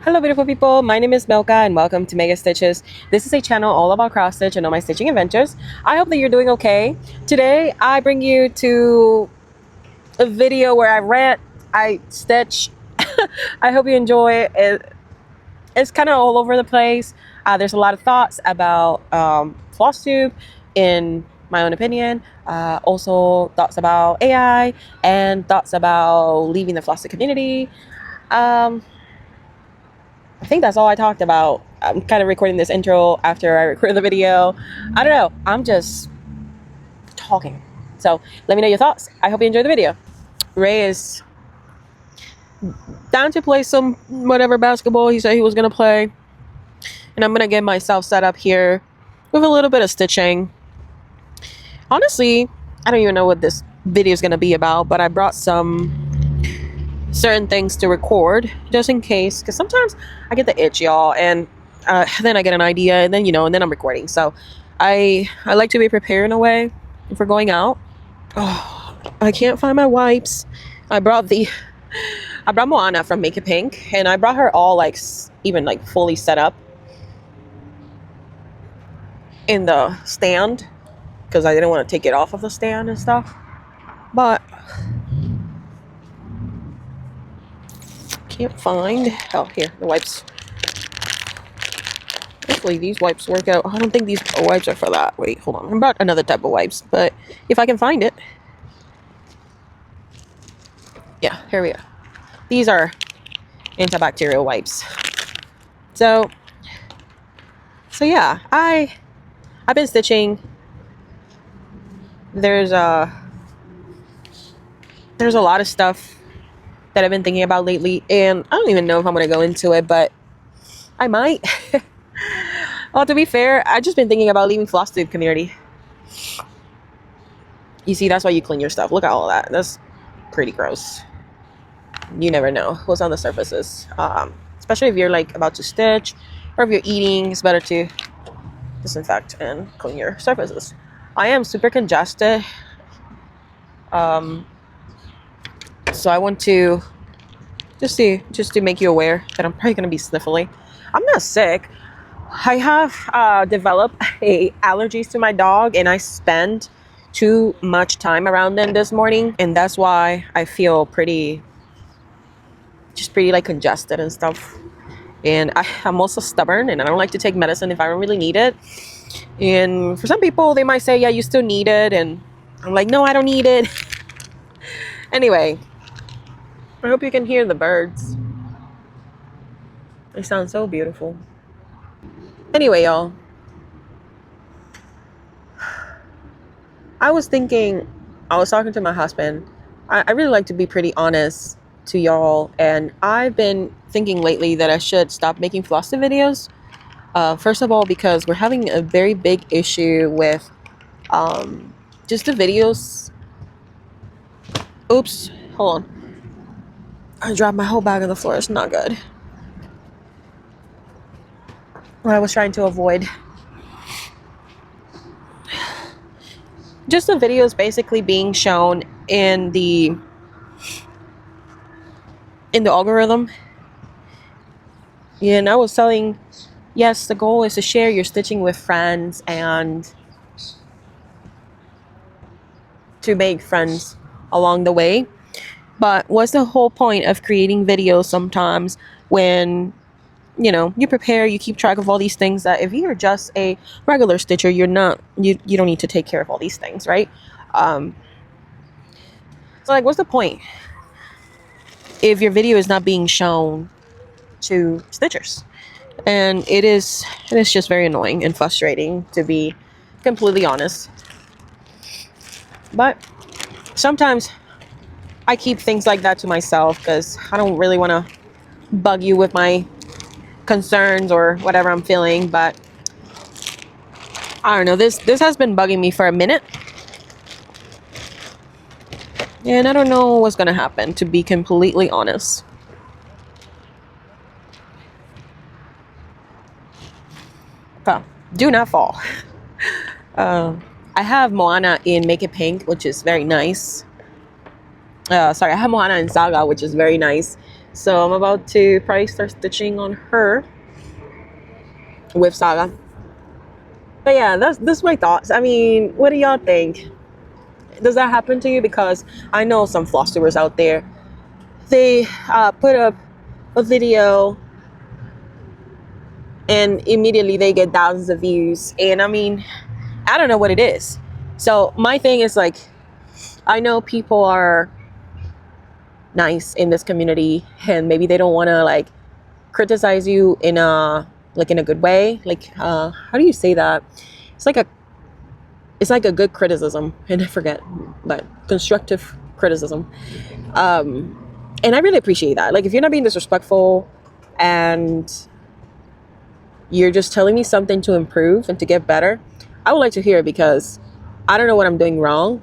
Hello beautiful people, my name is Milka and welcome to Mega Stitches. This is a channel all about cross stitch and all my stitching adventures. I hope that you're doing okay. Today I bring you to a video where I rant, I stitch. I hope you enjoy it. It's kind of all over the place. There's a lot of thoughts about Flosstube in my own opinion. Also thoughts about AI and thoughts about leaving the Flosstube community. I think that's all I talked about. I'm kind of recording this intro after I record the video. I don't know. I'm just talking. So let me know your thoughts. I hope you enjoy the video. Ray is down to play some whatever basketball he said he was going to play. And I'm going to get myself set up here with a little bit of stitching. Honestly, I don't even know what this video is going to be about, but I brought some certain things to record just in case, because sometimes I get the itch, y'all, and then I get an idea, and then and then I'm recording. So I like to be prepared in a way for going out. Oh, I can't find my wipes. I brought Moana from Make It Pink, and I brought her all even fully set up in the stand because I didn't want to take it off of the stand and stuff, but can't find. Oh, here, the wipes. Hopefully these wipes work out. I don't think these wipes are for that. Wait, hold on. I brought another type of wipes, but if I can find it. Yeah, here we go. These are antibacterial wipes. So yeah, I've been stitching. There's a lot of stuff that I've been thinking about lately, and I don't even know if I'm going to go into it, but I might. Well, to be fair, I've just been thinking about leaving Flosstube community. You see, that's why you clean your stuff. Look at all of that. That's pretty gross. You never know what's on the surfaces. Especially if you're about to stitch, or if you're eating, it's better to disinfect and clean your surfaces. I am super congested. So I want to just to make you aware that I'm probably going to be sniffly. I'm not sick. I have developed allergies to my dog, and I spend too much time around them this morning, and that's why I feel pretty congested and stuff. And I'm also stubborn, and I don't like to take medicine if I don't really need it. And for some people, they might say, yeah, you still need it, and I'm like, no, I don't need it. Anyway, I hope you can hear the birds. They sound so beautiful. Anyway, y'all, I was talking to my husband. I really like to be pretty honest to y'all, and I've been thinking lately that I should stop making Flosstube videos. First of all, because we're having a very big issue with just the videos. Oops, hold on. I dropped my whole bag on the floor. It's not good. What I was trying to avoid. Just the videos basically being shown in the algorithm. And I was telling, yes, the goal is to share your stitching with friends and to make friends along the way. But what's the whole point of creating videos sometimes when you prepare, you keep track of all these things that if you're just a regular stitcher, you don't need to take care of all these things, right? So what's the point if your video is not being shown to stitchers? And it is just very annoying and frustrating, to be completely honest. But sometimes I keep things like that to myself because I don't really want to bug you with my concerns or whatever I'm feeling. But I don't know, this has been bugging me for a minute, and I don't know what's gonna happen, to be completely honest. So, do not fall. I have Moana in Make It Pink, which is very nice. I have Moana in Saga, which is very nice. So I'm about to probably start stitching on her with Saga. But yeah, that's my thoughts. I mean, what do y'all think? Does that happen to you? Because I know some Flosstubers out there, they put up a video and immediately they get thousands of views. And I mean, I don't know what it is. So my thing is like, I know people are nice in this community and maybe they don't want to like criticize you in a good way. Like, how do you say that? It's like a good criticism, and I forget, but constructive criticism. And I really appreciate that. Like, if you're not being disrespectful and you're just telling me something to improve and to get better, I would like to hear it, because I don't know what I'm doing wrong.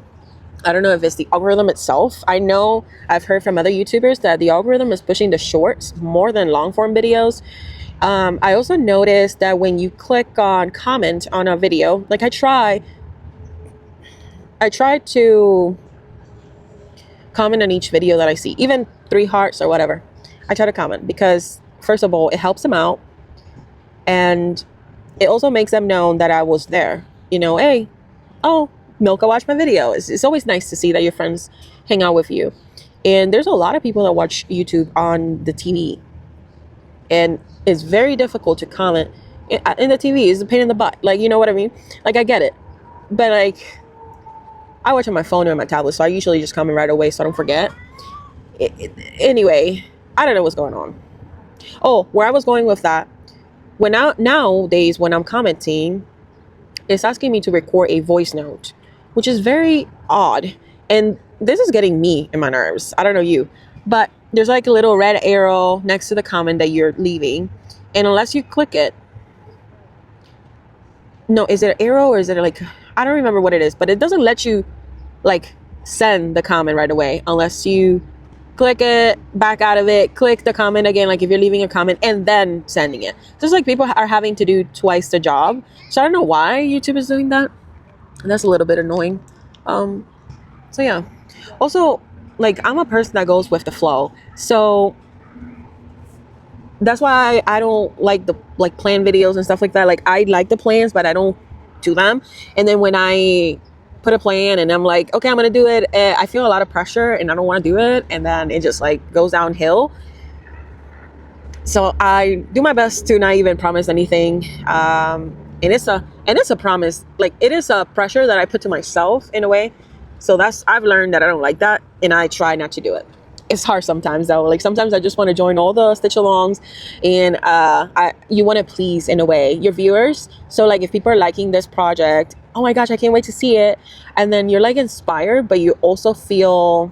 I don't know if it's the algorithm itself. I know I've heard from other YouTubers that the algorithm is pushing the shorts more than long form videos. I also noticed that when you click on comment on a video, like I try to comment on each video that I see, even 3 hearts or whatever. I try to comment because, first of all, it helps them out, and it also makes them know that I was there. You know, hey, oh, Milka watched my video. It's always nice to see that your friends hang out with you. And there's a lot of people that watch YouTube on the TV, and it's very difficult to comment in the TV. It's a pain in the butt. Like, you know what I mean? Like, I get it, but like, I watch on my phone or on my tablet, so I usually just comment right away so I don't forget. Anyway, I don't know what's going on. Oh, where I was going with that, nowadays when I'm commenting, it's asking me to record a voice note, which is very odd. And this is getting me in my nerves. I don't know you, but there's like a little red arrow next to the comment that you're leaving. And unless you click it, no, is it an arrow or is it like, I don't remember what it is, but it doesn't let you like send the comment right away unless you click it, back out of it, click the comment again, like if you're leaving a comment and then sending it. Just like people are having to do twice the job. So I don't know why YouTube is doing that. And that's a little bit annoying. So yeah. Also, like, I'm a person that goes with the flow. So that's why I don't like the plan videos and stuff like that. Like, I like the plans, but I don't do them. And then when I put a plan and I'm like, okay, I'm gonna do it, I feel a lot of pressure and I don't want to do it, and then it just like goes downhill. So I do my best to not even promise anything. And it's a promise, like it is a pressure that I put to myself in a way. So I've learned that I don't like that, and I try not to do it. It's hard sometimes though. Like sometimes I just want to join all the stitch alongs, and you want to please in a way your viewers. So like if people are liking this project, oh my gosh, I can't wait to see it. And then you're like inspired, but you also feel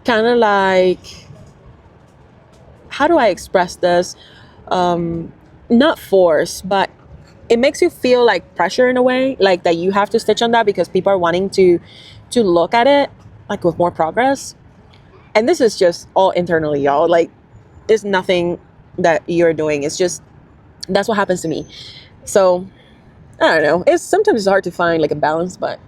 kind of like, how do I express this? Not force, but it makes you feel like pressure in a way, like that you have to stitch on that because people are wanting to look at it like with more progress. And this is just all internally, y'all. Like, it's nothing that you're doing. It's just, that's what happens to me. So I don't know. Sometimes it's hard to find like a balance, but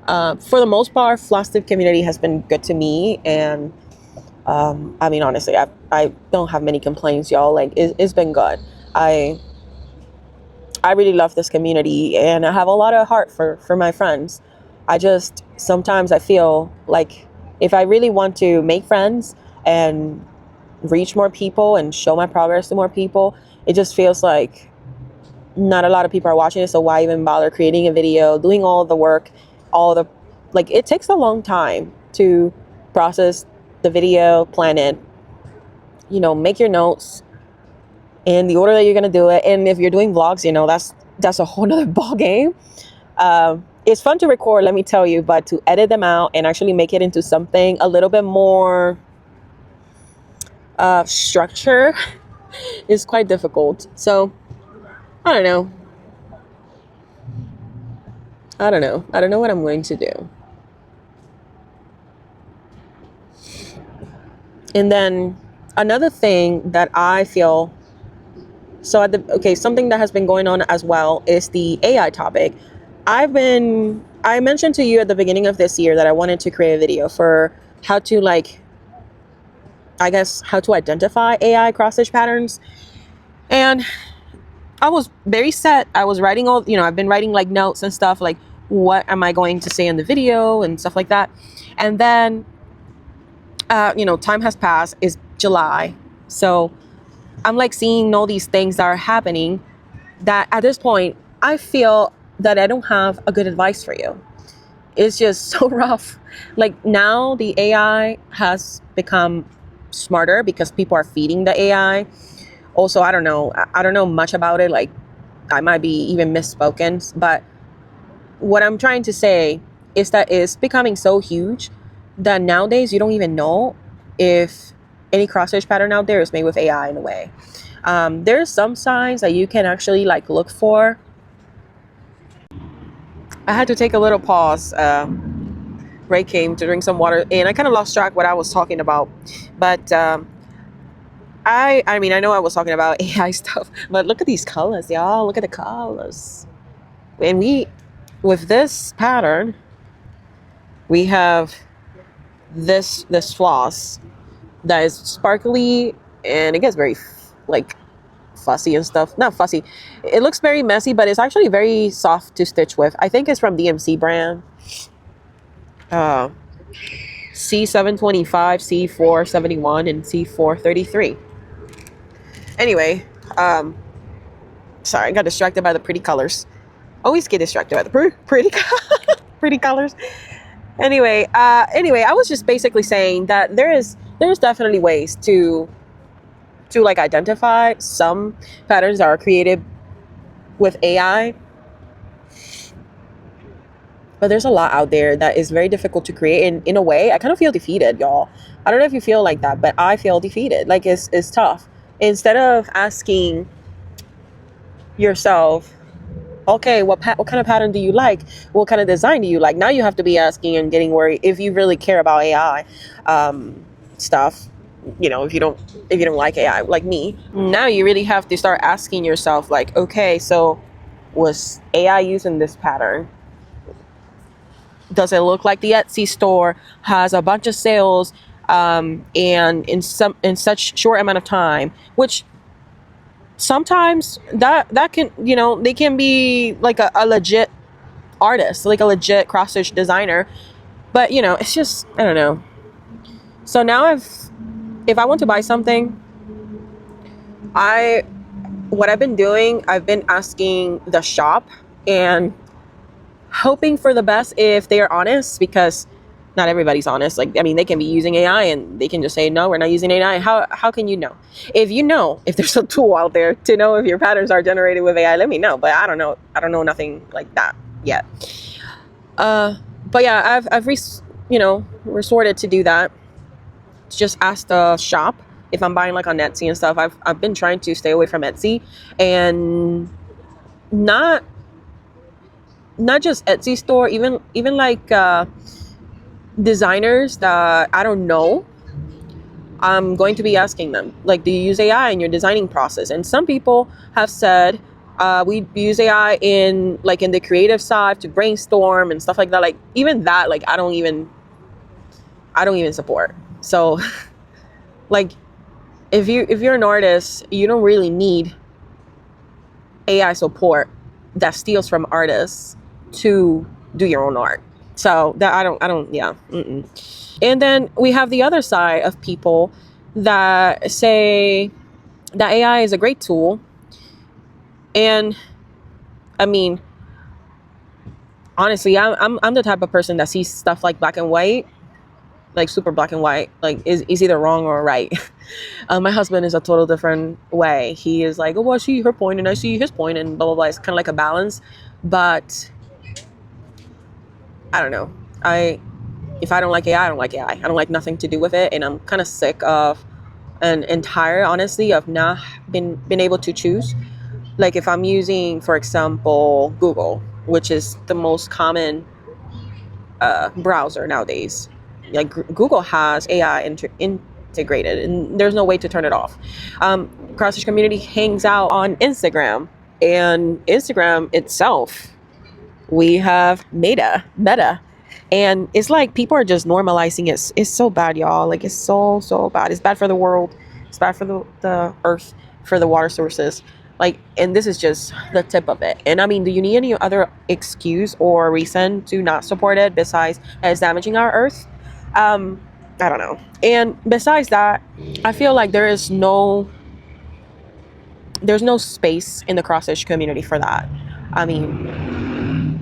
for the most part, Flosstube community has been good to me. And I mean, honestly, I don't have many complaints, y'all. Like, it's been good. I really love this community, and I have a lot of heart for my friends. Sometimes I feel like if I really want to make friends and reach more people and show my progress to more people, it just feels like not a lot of people are watching it. So why even bother creating a video, doing all the work, like it takes a long time to process the video, plan it, make your notes in the order that you're going to do it. And if you're doing vlogs, that's a whole nother ball game. It's fun to record, let me tell you, but to edit them out and actually make it into something a little bit more structure is quite difficult. So I don't know. I don't know what I'm going to do. And then another thing that I feel, something that has been going on as well is the AI topic. I mentioned to you at the beginning of this year that I wanted to create a video for how to like I guess, how to identify AI cross stitch patterns. And I was very set. I was writing all, I've been writing like notes and stuff, like what am I going to say in the video and stuff like that. And then, time has passed. It's July. So I'm like seeing all these things that are happening that at this point, I feel that I don't have a good advice for you. It's just so rough. Like now the AI has become smarter because people are feeding the AI. Also, I don't know much about it. Like I might be even misspoken, but what I'm trying to say is that it's becoming so huge that nowadays you don't even know if any cross stitch pattern out there is made with AI in a way. There's some signs that you can actually like look for. I had to take a little pause. Ray came to drink some water, and I kind of lost track what I was talking about. But I mean, I know I was talking about AI stuff, but look at these colors, y'all. Look at the colors. And with this pattern, we have this floss that is sparkly, and it gets very like fussy and stuff. Not fussy. It looks very messy, but it's actually very soft to stitch with. I think it's from DMC brand. C725, C471, and C433. Anyway, sorry, I got distracted by the pretty colors. Always get distracted by the pretty pretty colors. Anyway, I was just basically saying that there's definitely ways to like identify some patterns that are created with AI. But there's a lot out there that is very difficult to create. And in a way, I kind of feel defeated, y'all. I don't know if you feel like that, but I feel defeated. Like it's tough. Instead of asking yourself, okay, what kind of pattern do you like? What kind of design do you like? Now you have to be asking and getting worried if you really care about AI stuff. If you don't like AI like me, now you really have to start asking yourself, like, okay, so was AI using this pattern? Does it look like the Etsy store has a bunch of sales and in such short amount of time, which sometimes that can, they can be like a legit artist, like a legit cross stitch designer, but it's just, I don't know. So now if I want to buy something, what I've been doing, I've been asking the shop and hoping for the best if they are honest, because not everybody's honest. Like, I mean, they can be using AI and they can just say, no, we're not using AI. How can you know? If there's a tool out there to know if your patterns are generated with AI, let me know. But I don't know nothing like that yet. But yeah, I've resorted to do that. To just ask the shop if I'm buying like on Etsy and stuff. I've been trying to stay away from Etsy, and not just Etsy store, even like designers that I don't know. I'm going to be asking them, like, do you use AI in your designing process? And some people have said we use AI in the creative side to brainstorm and stuff like that. Like even that, like I don't even support. So like if you're an artist, you don't really need AI support that steals from artists to do your own art. So that I don't yeah. And then we have the other side of people that say that AI is a great tool. And I mean, honestly, I'm the type of person that sees stuff like black and white, like super black and white, like is either wrong or right. My husband is a total different way. He is like, oh, well, I see her point and I see his point and blah blah blah. It's kind of like a balance. But I don't know. If I don't like AI, I don't like AI. I don't like nothing to do with it, and I'm kind of sick of and tired, honestly, of not been able to choose. Like if I'm using, for example, Google, which is the most common browser nowadays. Like Google has AI integrated, and there's no way to turn it off. Cross stitch community hangs out on Instagram, and Instagram itself, we have Meta, And it's like people are just normalizing it. It's so bad, y'all. Like, it's so bad. It's bad for the world. It's bad for the earth, for the water sources. Like, and this is just the tip of it. And I mean, do you need any other excuse or reason to not support it besides that it's damaging our earth? I don't know. And besides that, I feel like there's no space in the cross stitch community for that. I mean,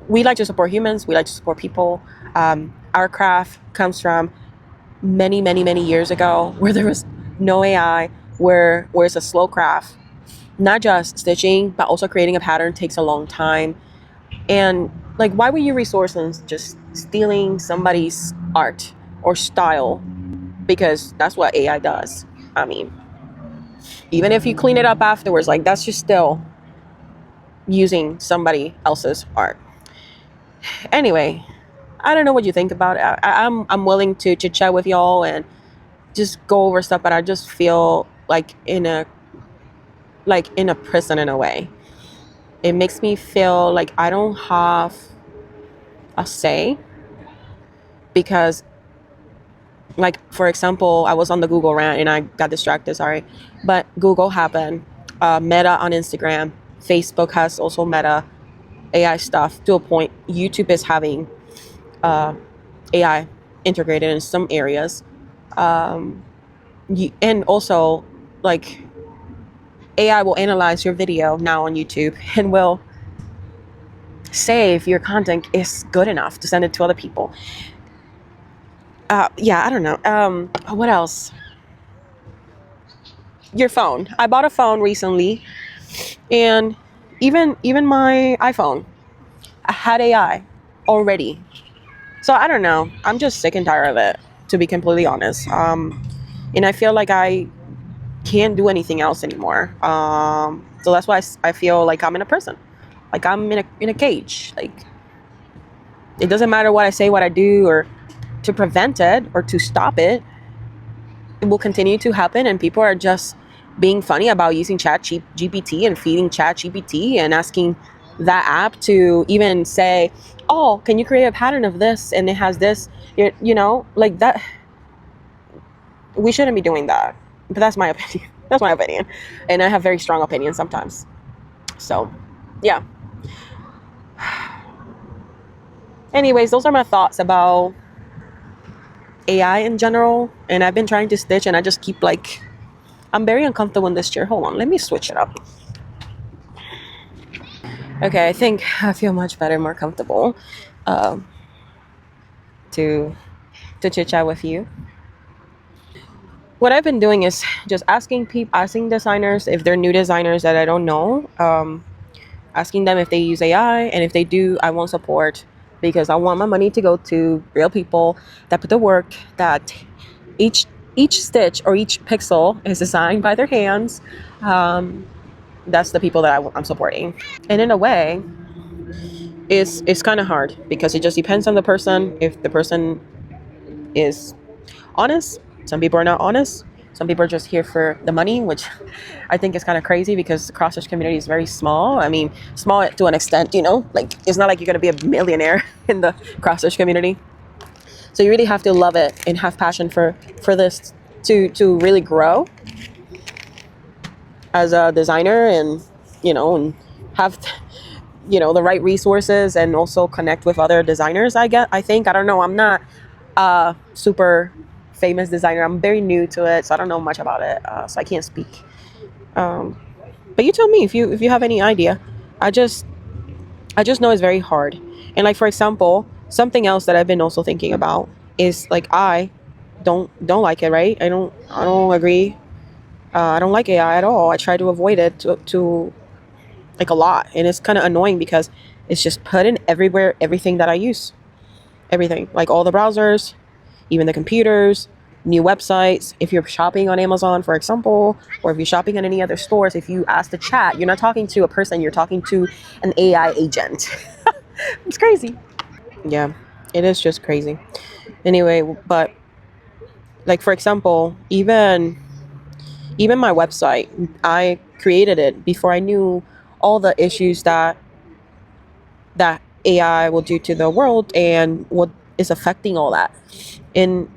we like to support humans. We like to support people. Our craft comes from many years ago, where there was no AI, where it's a slow craft. Not just stitching, but also creating a pattern takes a long time. And like, why would you resource on just stealing somebody's art or style? Because that's what AI does. I mean, even if you clean it up afterwards, like, that's just still using somebody else's art. Anyway, I don't know what you think about it. I'm willing to chit chat with y'all and just go over stuff, but I just feel like in a prison in a way. It makes me feel like I don't have a say, because, like, for example, I was on the Google rant and I got distracted, sorry. But Google happened, Meta on Instagram, Facebook has also Meta AI stuff to a point. YouTube is having AI integrated in some areas. And also, like, AI will analyze your video now on YouTube and will say if your content is good enough to send it to other people. Yeah, I don't know. What else? Your phone. I bought a phone recently, and even my iPhone had AI already. So I don't know. I'm just sick and tired of it, to be completely honest. And I feel like I can't do anything else anymore. So that's why I feel like I'm in a prison. Like, I'm in a cage. Like, it doesn't matter what I say, what I do, or to prevent it or to stop it. It will continue to happen, and people are just being funny about using ChatGPT and feeding ChatGPT and asking that app to even say, oh, can you create a pattern of this, and it has this, you know, like that. We shouldn't be doing that. But that's my opinion. That's my opinion. And I have very strong opinions sometimes. So, yeah. Anyways, those are my thoughts about AI in general. And I've been trying to stitch, and I just keep, like, I'm very uncomfortable in this chair. Hold on, let me switch it up. Okay, I think I feel much better, more comfortable to chit chat with you. What I've been doing is just asking designers if they're new designers that I don't know, asking them if they use AI, and if they do, I won't support, because I want my money to go to real people that put the work, that each stitch or each pixel is designed by their hands. That's the people that I'm supporting. And in a way, it's kind of hard, because it just depends on the person. If the person is honest, some people are not honest. Some people are just here for the money, which I think is kind of crazy, because the cross stitch community is very small. I mean, small to an extent, you know, like, it's not like you're going to be a millionaire in the cross stitch community. So you really have to love it and have passion for this to really grow as a designer, and, you know, and have, you know, the right resources, and also connect with other designers. I think, I don't know. I'm not super famous designer. I'm very new to it, so I don't know much about it, so I can't speak. But you tell me if you have any idea. I just know it's very hard. And, like, for example, something else that I've been also thinking about is, like, I don't like it, right? I don't agree. I don't like AI at all. I try to avoid it to like, a lot, and it's kind of annoying, because it's just put in everywhere, everything that I use, everything, like all the browsers, even the computers, new websites. If you're shopping on Amazon, for example, or if you're shopping at any other stores, if you ask the chat, you're not talking to a person, you're talking to an AI agent. It's crazy. Yeah, it is just crazy. Anyway, but, like, for example, even my website, I created it before I knew all the issues that AI will do to the world and what is affecting all that. And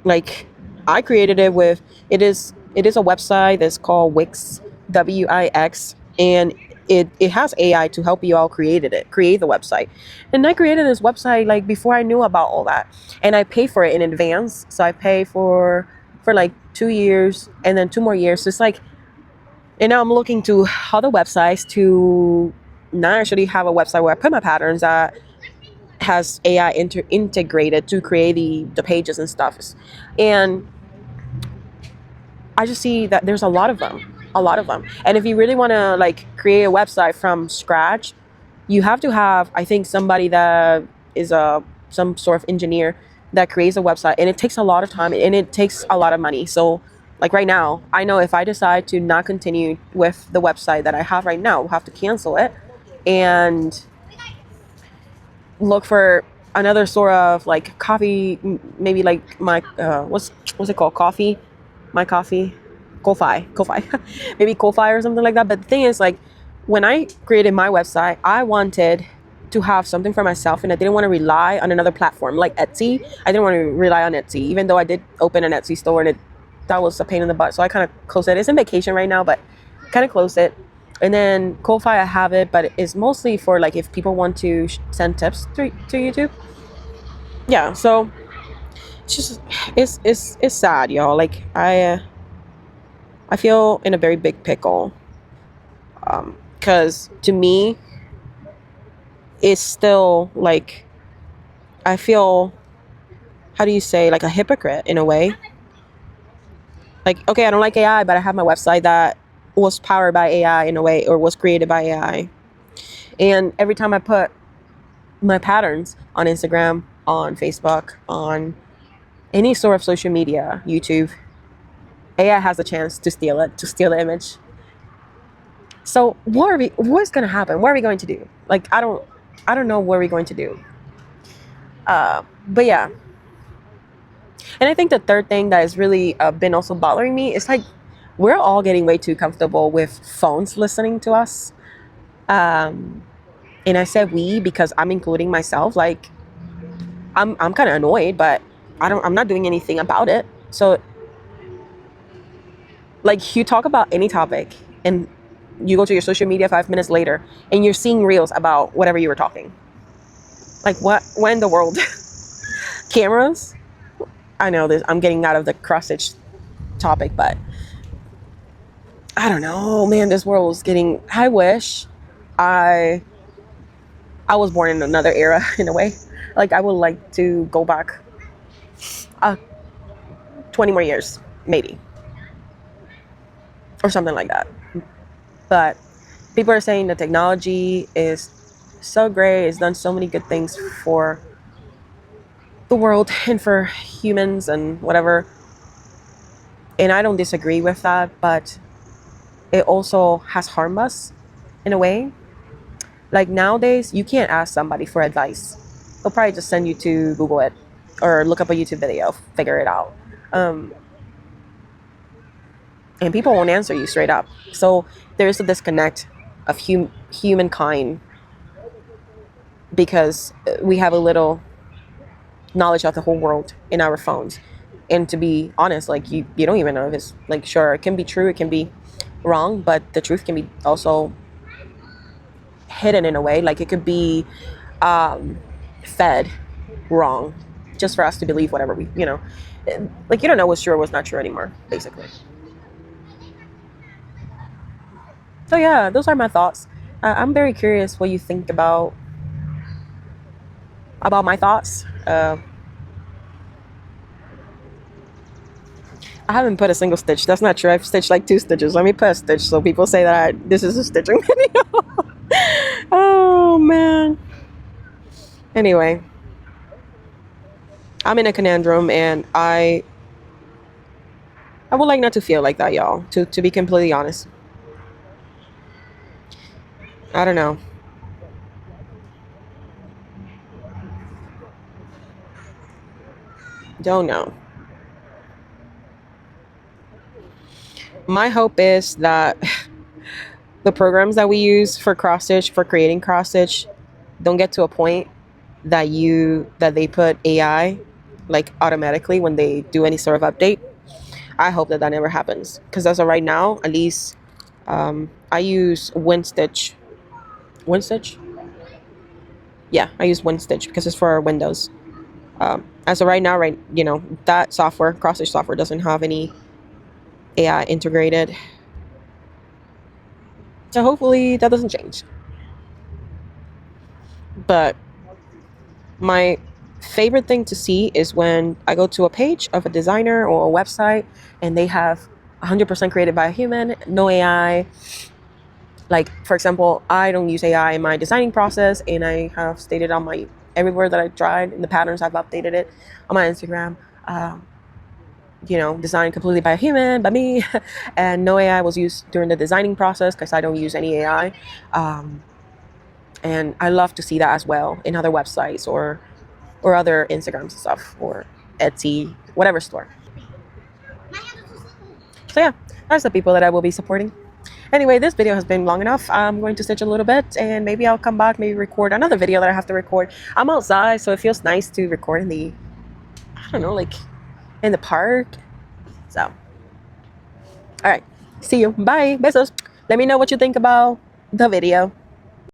like, I created it with, it is a website that's called Wix, WIX, and it has AI to help you out create the website. And I created this website like before I knew about all that, and I pay for it in advance. So I pay for like 2 years and then 2 more years. So it's like, and now I'm looking to other websites to not actually have a website where I put my patterns that has AI integrated to create the pages and stuff. And I just see that there's a lot of them, a lot of them. And if you really want to like create a website from scratch, you have to have, I think, somebody that is some sort of engineer that creates a website, and it takes a lot of time and it takes a lot of money. So like right now, I know if I decide to not continue with the website that I have right now, I'll have to cancel it and look for another sort of like coffee, maybe like my what's it called, Ko-fi maybe Ko-fi or something like that. But the thing is, like, when I created my website, I wanted to have something for myself, and I didn't want to rely on another platform like Etsy. I didn't want to rely on Etsy, even though I did open an Etsy store, and that was a pain in the butt. So I kind of closed it. It's in vacation right now, but kind of closed it. And then Ko-fi, I have it, but it's mostly for like if people want to send tips to YouTube. Yeah, so it's just it's sad, y'all. Like I feel in a very big pickle, because to me, it's still like, I feel, how do you say, like a hypocrite in a way. Like, okay, I don't like AI, but I have my website that was powered by AI in a way, or was created by AI. And every time I put my patterns on Instagram, on Facebook, on any sort of social media, YouTube, AI has a chance to steal the image. So what's going to happen? What are we going to do? Like, I don't know what we're going to do. But yeah. And I think the third thing that has really been also bothering me is like, we're all getting way too comfortable with phones listening to us. And I said we because I'm including myself. Like, I'm kind of annoyed, but I'm not doing anything about it. So like, you talk about any topic and you go to your social media 5 minutes later and you're seeing reels about whatever you were talking. Like, what in the world? Cameras? I know this, I'm getting out of the cross stitch topic, but I don't know, man, this world is getting, I wish I was born in another era in a way. Like, I would like to go back 20 more years, maybe, or something like that. But people are saying the technology is so great, it's done so many good things for the world and for humans and whatever. And I don't disagree with that, but it also has harmed us in a way. Like, nowadays, you can't ask somebody for advice. They'll probably just send you to Google it or look up a YouTube video, figure it out. And people won't answer you straight up. So there is a disconnect of humankind, because we have a little knowledge of the whole world in our phones. And to be honest, like, you don't even know if it's, like, sure, it can be true, it can be wrong, but the truth can be also hidden in a way. Like, it could be fed wrong just for us to believe whatever we, like, you don't know what's true or what's not true anymore, basically. So yeah, those are my thoughts. I'm very curious what you think about my thoughts. I haven't put a single stitch. That's not true. I've stitched like 2 stitches. Let me put a stitch so people say that this is a stitching video. Oh man. Anyway, I'm in a conundrum, and I would like not to feel like that, y'all. To be completely honest. I don't know. Don't know. My hope is that the programs that we use for cross stitch, for creating cross stitch, don't get to a point that they put AI like automatically when they do any sort of update. I hope that never happens, because as of right now, at least, I use WinStitch. WinStitch? Yeah, I use WinStitch because it's for Windows. As of right now, that software, cross-stitch software, doesn't have any AI integrated. So hopefully that doesn't change. But my favorite thing to see is when I go to a page of a designer or a website and they have 100% created by a human, no AI. Like, for example, I don't use AI in my designing process, and I have stated on my everywhere that I tried in the patterns, I've updated it on my Instagram. Designed completely by a human, by me, and no AI was used during the designing process because I don't use any AI. And I love to see that as well in other websites or other Instagrams and stuff, or Etsy, whatever store. So yeah, that's the people that I will be supporting. Anyway, this video has been long enough. I'm going to stitch a little bit, and maybe I'll come back, maybe record another video that I have to record. I'm outside, so it feels nice to record in the, I don't know, like in the park. So, all right, see you. Bye. Besos. Let me know what you think about the video.